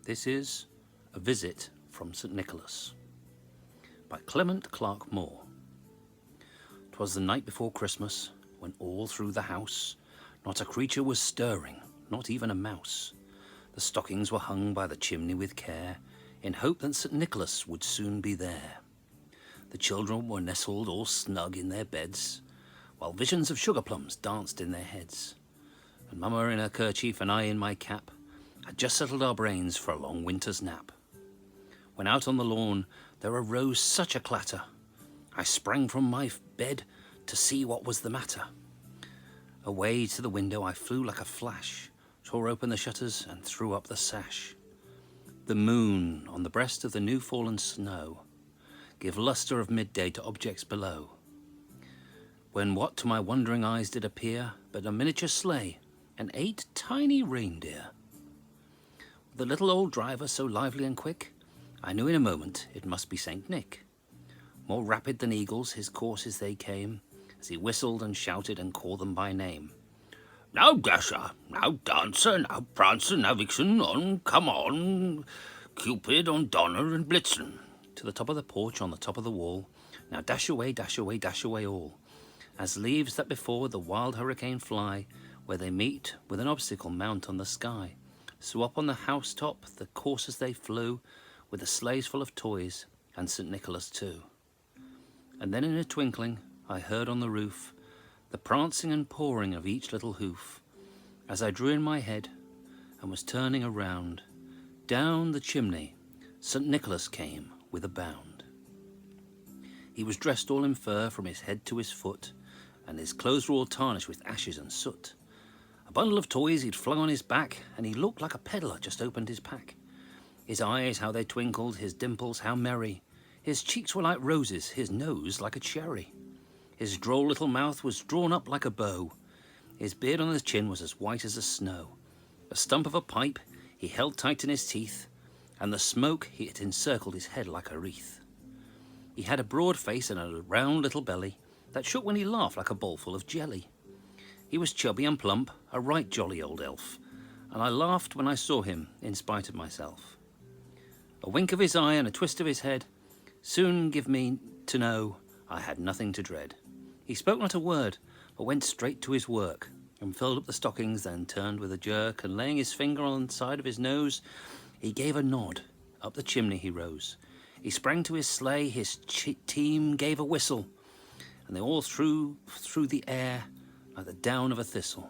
This is A Visit from St. Nicholas by Clement Clark Moore. 'Twas the night before Christmas, when all through the house not a creature was stirring, not even a mouse. The stockings were hung by the chimney with care, in hope that St. Nicholas would soon be there. The children were nestled all snug in their beds, while visions of sugar plums danced in their heads. And Mamma in her kerchief and I in my cap had just settled our brains for a long winter's nap. When out on the lawn there arose such a clatter, I sprang from my bed to see what was the matter. Away to the window I flew like a flash, tore open the shutters and threw up the sash. The moon on the breast of the new fallen snow gave lustre of midday to objects below, when what to my wondering eyes did appear but a miniature sleigh and 8 tiny reindeer. The little old driver so lively and quick, I knew in a moment it must be Saint Nick. More rapid than eagles his courses they came, as he whistled and shouted and called them by name. "Now Dasher, now Dancer, now Prancer, now Vixen, on, come on, Cupid, on Donner and Blitzen." To the top of the porch, on the top of the wall, now dash away, dash away, dash away all. As leaves that before the wild hurricane fly, where they meet with an obstacle mount on the sky. So up on the housetop the coursers they flew, with the sleighs full of toys, and St. Nicholas too. And then in a twinkling I heard on the roof the prancing and pawing of each little hoof. As I drew in my head and was turning around, down the chimney St. Nicholas came with a bound. He was dressed all in fur from his head to his foot, and his clothes were all tarnished with ashes and soot. A bundle of toys he'd flung on his back, and he looked like a peddler just opened his pack. His eyes, how they twinkled, his dimples, how merry. His cheeks were like roses, his nose like a cherry. His droll little mouth was drawn up like a bow. His beard on his chin was as white as the snow. A stump of a pipe he held tight in his teeth, and the smoke it encircled his head like a wreath. He had a broad face and a round little belly that shook when he laughed like a bowl full of jelly. He was chubby and plump, a right jolly old elf, and I laughed when I saw him in spite of myself. A wink of his eye and a twist of his head soon give me to know I had nothing to dread. He spoke not a word, but went straight to his work, and filled up the stockings, then turned with a jerk, and laying his finger on the side of his nose, he gave a nod. Up the chimney he rose. He sprang to his sleigh, his team gave a whistle, and they all threw through the air like the down of a thistle.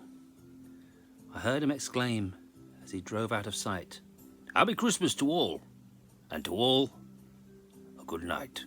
I heard him exclaim as he drove out of sight, "Happy Christmas to all, and to all a good night."